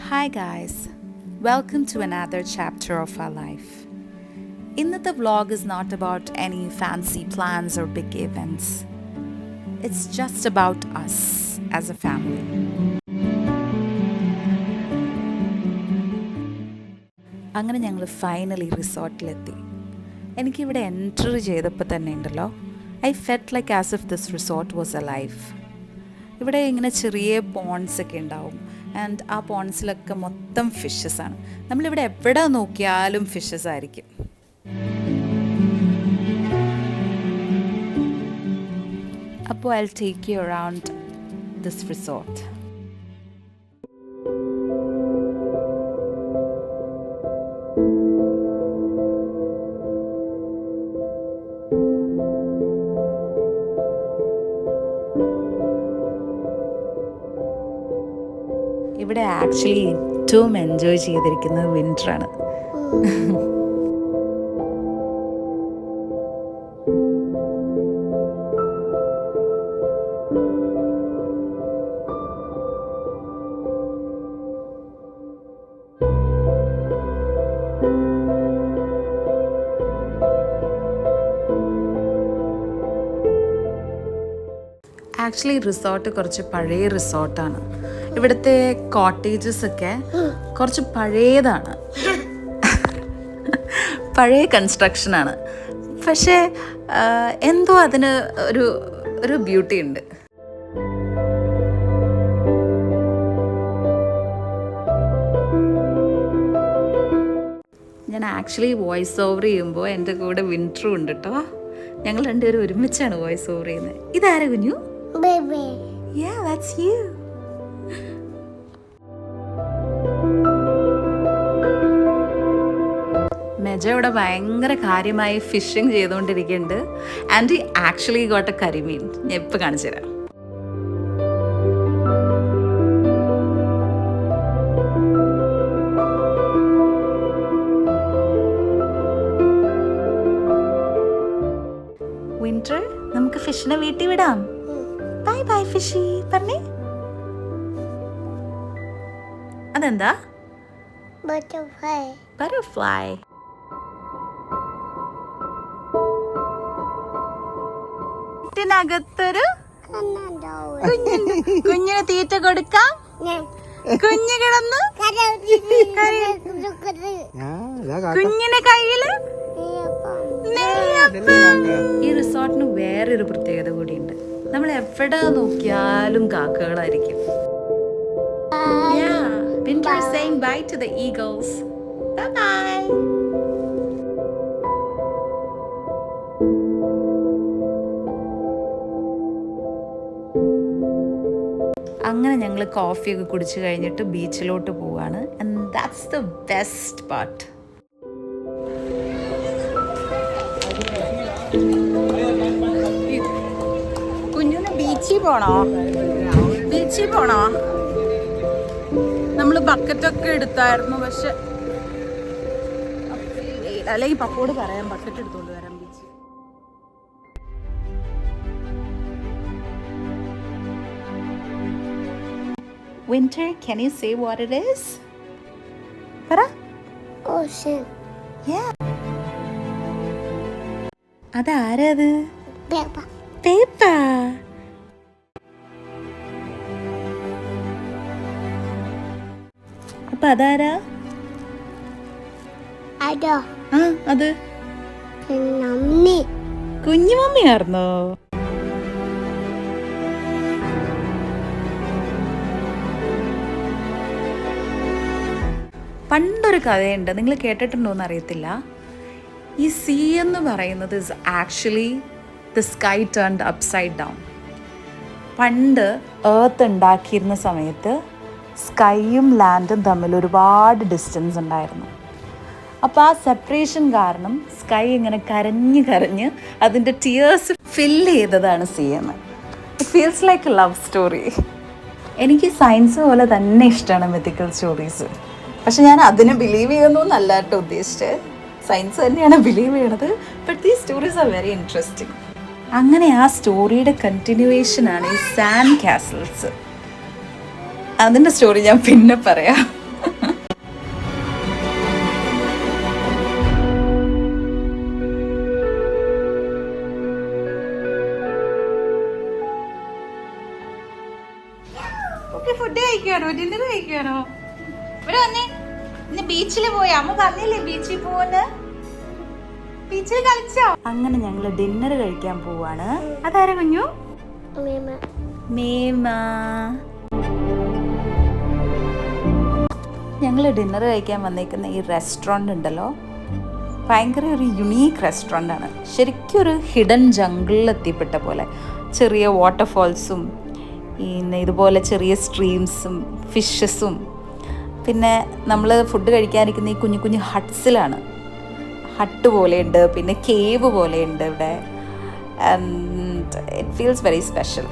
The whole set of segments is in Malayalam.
Hi guys, welcome to another chapter of our life. ഇന്നത്തെ vlog is not about any fancy plans or big events. It's just about us as a family. അങ്ങനെ ഞങ്ങൾ ഫൈനലി റിസോർട്ടിലെത്തി. എനിക്കിവിടെ എൻറ്റർ ചെയ്തപ്പോൾ തന്നെ ഉണ്ടല്ലോ, I felt like as if this resort was alive. ഇവിടെ ഇങ്ങനെ ചെറിയ പോൺസ് ഒക്കെ ഉണ്ടാവും. ആൻഡ് ആ പോൺസിലൊക്കെ മൊത്തം ഫിഷസ് ആണ്. നമ്മളിവിടെ എവിടെ നോക്കിയാലും ഫിഷസ് ആയിരിക്കും. അപ്പോൾ I'll take you around this resort. ഇവിടെ ആക്ച്വലി ഏറ്റവും എൻജോയ് ചെയ്തിരിക്കുന്നത് വിൻ്ററാണ്. ആക്ച്വലി റിസോർട്ട് കുറച്ച് പഴയ റിസോർട്ടാണ്. ഇവിടുത്തെ കോട്ടേജസ് ഒക്കെ കുറച്ച് പഴയതാണ്, പഴയ കൺസ്ട്രക്ഷനാണ്. പക്ഷേ എന്തോ അതിന് ഒരു ബ്യൂട്ടി ഉണ്ട്. ഞാൻ ആക്ച്വലി വോയിസ് ഓവർ ചെയ്യുമ്പോൾ എൻ്റെ കൂടെ വിൻ്ററും ഉണ്ട് കേട്ടോ. ഞങ്ങൾ രണ്ടുപേരും ഒരുമിച്ചാണ് വോയിസ് ഓവർ ചെയ്യുന്നത്. ഇതാരാ കുഞ്ഞു? Baby. Yeah, that's you. മെജ ഇവിടെ ഭയങ്കര കാര്യമായി ഫിഷിങ് ചെയ്തുകൊണ്ടിരിക്കുന്നുണ്ട്. And actually got a karimeen. ഞാൻ ഇപ്പം കാണിച്ചു തരാം. വിന്റർ, നമുക്ക് ഫിഷിനെ വീട്ടിൽ വിടാം. ബൈ ബൈ ഫിഷി പറഞ്ഞേ. അതെന്താ? Butterfly. ബട്ടർഫ്ലൈ. ത്തിനകത്തൊരു കുഞ്ഞിന് തീറ്റ കൊടുക്കാം. കുഞ്ഞ് കിടന്നു കുഞ്ഞിന്റെ കയ്യില്. ഈ റിസോർട്ടിന് വേറൊരു പ്രത്യേകത കൂടിയുണ്ട്. നമ്മൾ എവിടെ നോക്കിയാലും കാക്കകളായിരിക്കും. Winter is saying bye to the eagles. Bye bye. അങ്ങനെ ഞങ്ങൾ കോഫിയൊക്കെ കുടിച്ചു കഴിഞ്ഞിട്ട് ബീച്ചിലോട്ട് പോവാണ്. And that's the best part. കുഞ്ഞിന് ബീച്ചിൽ പോണോ? നമ്മൾ ബക്കറ്റൊക്കെ എടുത്തായിരുന്നു. പക്ഷെ അല്ലെങ്കിൽ പപ്പോട് പറയാം ബക്കറ്റ് എടുത്തോണ്ട് വരാം ബീച്ചിൽ. Winter, can you say what it is? പറ. Ocean. Yeah. അതാരത്? Peppa. പേപ്പ. അപ്പൊ അതാരാ? അതോ? ആ അത് മമ്മി. കുഞ്ഞു മമ്മിയായിരുന്നോ? പണ്ടൊരു കഥയുണ്ട്, നിങ്ങൾ കേട്ടിട്ടുണ്ടോയെന്ന് അറിയത്തില്ല. ഈ സീ എന്ന് പറയുന്നത് is actually the sky turned upside down. പണ്ട് എർത്ത് ഉണ്ടാക്കിയിരുന്ന സമയത്ത് സ്കൈയും ലാൻഡും തമ്മിൽ ഒരുപാട് ഡിസ്റ്റൻസ് ഉണ്ടായിരുന്നു. അപ്പോൾ ആ സെപ്പറേഷൻ കാരണം സ്കൈ ഇങ്ങനെ കരഞ്ഞ് അതിൻ്റെ ടിയേഴ്സ് ഫില്ല് ചെയ്തതാണ് സീ എന്ന്. It feels like A love story. എനിക്ക് സയൻസ് പോലെ തന്നെ ഇഷ്ടമാണ് മിത്തിക്കൽ സ്റ്റോറീസ്. പക്ഷെ ഞാൻ അതിനെ ബിലീവ് ചെയ്യുന്നല്ല കേട്ടോ ഉദ്ദേശിച്ചത്. സയൻസ് തന്നെയാണ് ബിലീവ് ചെയ്യണത്. But these stories are very interesting. അങ്ങനെ ആ സ്റ്റോറിയുടെ കണ്ടിന്യൂവേഷനാണ് ഈ സാൻഡ് കാസിൽസ്. അതിൻ്റെ സ്റ്റോറി ഞാൻ പിന്നെ പറയാം. ഫുഡ് കഴിക്കാനോ, ഡിന്നർ കഴിക്കാനോ? ഇവിടെ വന്നേ. ഇന്ന് ബീച്ചിൽ പോയി. അമ്മ പറഞ്ഞില്ലേ ബീച്ചിൽ പോന്ന്. ബീച്ചിൽ കളിച്ചോ? അങ്ങനെ ഞങ്ങള് ഡിന്നർ കഴിക്കാൻ പോവാണ്. അതാരാ കുഞ്ഞു? മേമ. ഞങ്ങള് ഡിന്നർ കഴിക്കാൻ വന്നേക്കുന്ന ഈ റെസ്റ്റോറൻറ്റ് ഉണ്ടല്ലോ, ഭയങ്കര ഒരു യുണീക്ക് റെസ്റ്റോറൻ്റ് ആണ്. ശരിക്കും ഒരു ഹിഡൻ ജംഗിളിൽ എത്തിപ്പെട്ട പോലെ. ചെറിയ വാട്ടർഫോൾസും ഇതുപോലെ ചെറിയ സ്ട്രീംസും ഫിഷസും. പിന്നെ നമ്മൾ ഫുഡ് കഴിക്കാനിരിക്കുന്ന ഈ കുഞ്ഞു കുഞ്ഞു ഹട്ട്സിലാണ്. ഹട്ട് പോലെയുണ്ട്, പിന്നെ കേവ് പോലെയുണ്ട് ഇവിടെ. And it feels very special.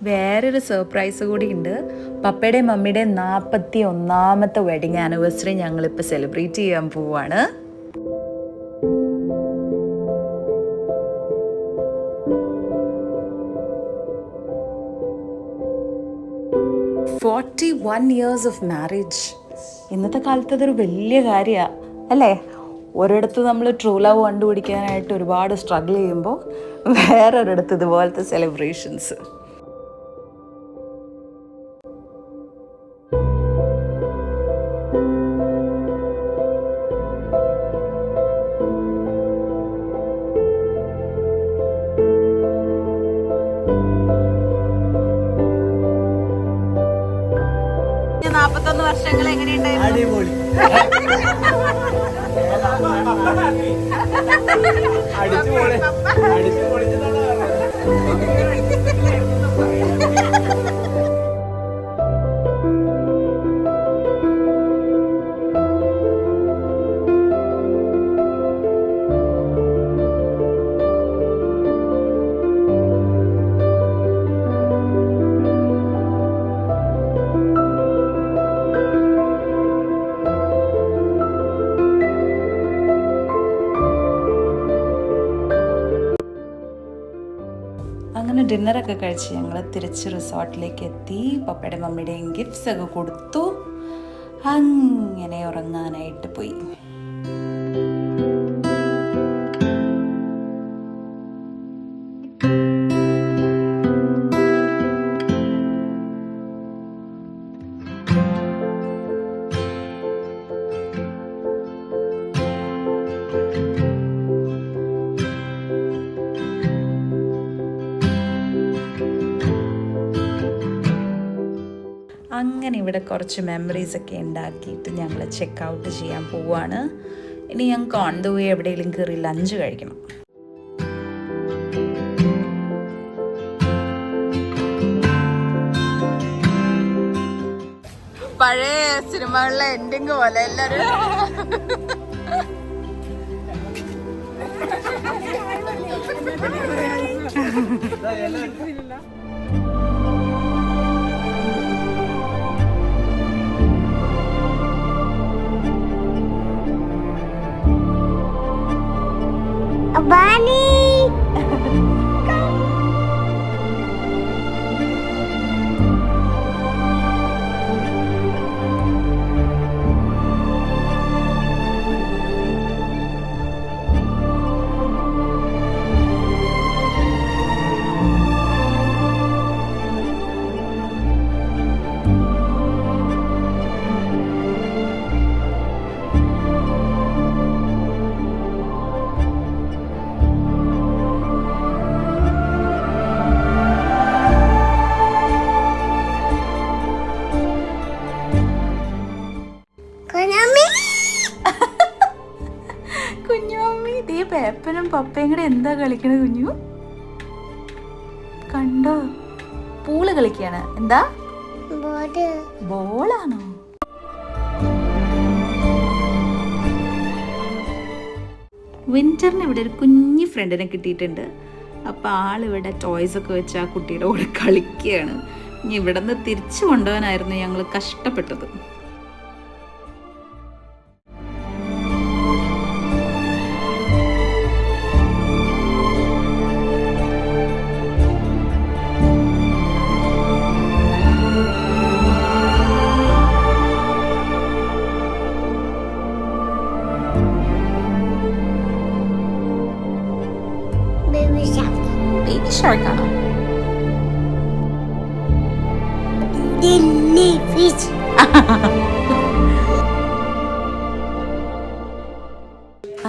വേറൊരു സർപ്രൈസ് കൂടി ഉണ്ട്. പപ്പയുടെയും മമ്മിയുടെയും 41ാമത്തെ വെഡിങ് ആനിവേഴ്സറി ഞങ്ങളിപ്പോൾ സെലിബ്രേറ്റ് ചെയ്യാൻ പോവാണ്. years of marriage. ഇന്നത്തെ കാലത്ത് അതൊരു വലിയ കാര്യമാണ് അല്ലേ? ഒരിടത്ത് നമ്മൾ ട്രൂ ലവ് കണ്ടുപിടിക്കാനായിട്ട് ഒരുപാട് സ്ട്രഗിൾ ചെയ്യുമ്പോൾ വേറൊരിടത്ത് ഇതുപോലത്തെ സെലിബ്രേഷൻസ്. വർഷങ്ങൾ എങ്ങനെയുണ്ടായിരുന്നു? അങ്ങനെ ഡിന്നറൊക്കെ കഴിച്ച് ഞങ്ങൾ തിരിച്ച് റിസോർട്ടിലേക്ക് എത്തി. പപ്പയുടെ മമ്മിയുടെയും ഗിഫ്റ്റ്സ് ഒക്കെ കൊടുത്തു. അങ്ങനെ ഉറങ്ങാനായിട്ട് പോയി. അങ്ങനെ ഇവിടെ കുറച്ച് മെമ്മറീസൊക്കെ ഉണ്ടാക്കിയിട്ട് ഞങ്ങൾ ചെക്ക് ഔട്ട് ചെയ്യാൻ പോവുകയാണ്. ഇനി ഞങ്ങൾക്ക് ഓൺ ദ വേ എവിടെയെങ്കിലും കയറി ലഞ്ച് കഴിക്കണം. പഴയ സിനിമകളിലെ എൻഡിങ് പോലെ എല്ലാവരും Bunny! പാപ്പനും പപ്പയും കൂടെ എന്താ കളിക്കണത് കുഞ്ഞു? കണ്ടോ? പൂള് കളിക്കാണ്. എന്താ? ബോളാണോ? വിന്ററിന് ഇവിടെ ഒരു കുഞ്ഞു ഫ്രണ്ടിനെ കിട്ടിയിട്ടുണ്ട്. അപ്പോൾ ആളിവിടെ ടോയ്സ് ഒക്കെ വെച്ച് ആ കുട്ടിയുടെ കൂടെ കളിക്കുകയാണ്. ഇനി ഇവിടെ നിന്ന് തിരിച്ചു കൊണ്ടുപോകാനായിരുന്നു ഞങ്ങൾ കഷ്ടപ്പെട്ടത്. ബേബി ഷാർക്ക് ആണോ?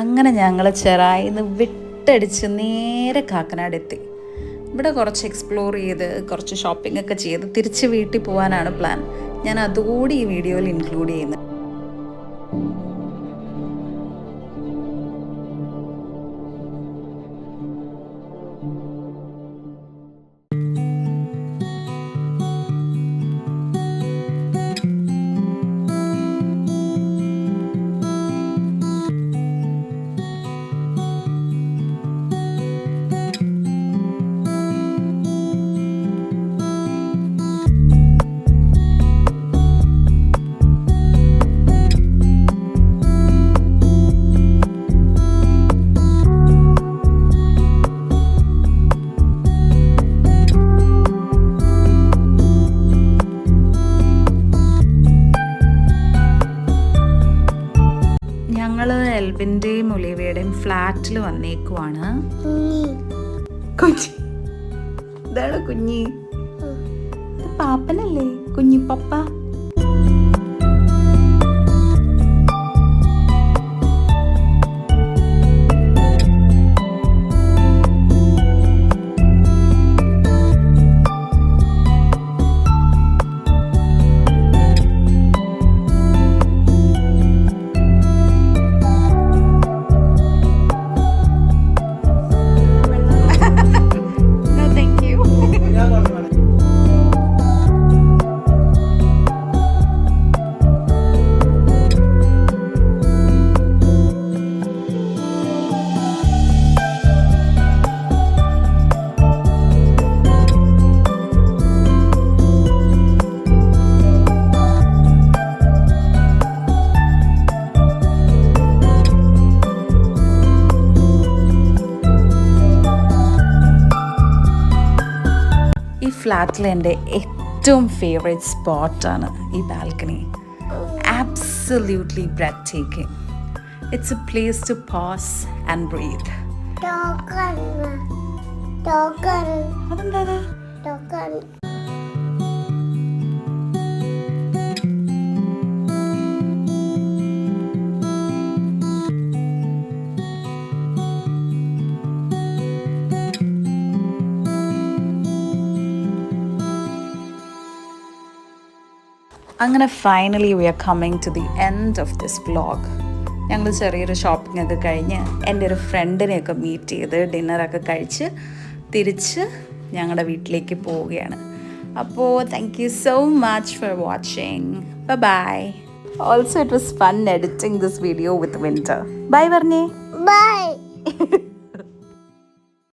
അങ്ങനെ ഞങ്ങൾ ചെറായിന്ന് വിട്ടടിച്ച് നേരെ കാക്കനാട് എത്തി. ഇവിടെ കുറച്ച് എക്സ്പ്ലോർ ചെയ്ത് കുറച്ച് ഷോപ്പിംഗ് ഒക്കെ ചെയ്ത് തിരിച്ച് വീട്ടിൽ പോകാനാണ് പ്ലാൻ. ഞാൻ അതുകൂടി ഈ വീഡിയോയിൽ ഇൻക്ലൂഡ് ചെയ്യുന്നത്. എൽബിൻ്റെയും ഒലിവിയുടെയും ഫ്ലാറ്റിൽ വന്നേക്കുവാണ്. കുഞ്ഞി ഇതാണ് കുഞ്ഞി. ഇത് പാപ്പനല്ലേ? കുഞ്ഞി പപ്പ. ഫ്ലാറ്റിലെ എൻ്റെ ഏറ്റവും ഫേവറേറ്റ് സ്പോട്ടാണ് ഈ balcony. Absolutely breathtaking. It's a place to pause and breathe. അതെന്താ? അങ്ങനെ finally we are coming to the end of this vlog. ഞങ്ങൾ ചെറിയൊരു ഷോപ്പിംഗ് ഒക്കെ കഴിഞ്ഞ് എൻ്റെ ഒരു ഫ്രണ്ടിനെയൊക്കെ മീറ്റ് ചെയ്ത് ഡിന്നറൊക്കെ കഴിച്ച് തിരിച്ച് ഞങ്ങളുടെ വീട്ടിലേക്ക് പോവുകയാണ്. അപ്പോൾ thank you so much for watching. Bye. Also it was fun editing this video with winter. Bye പറഞ്ഞേ. Bye.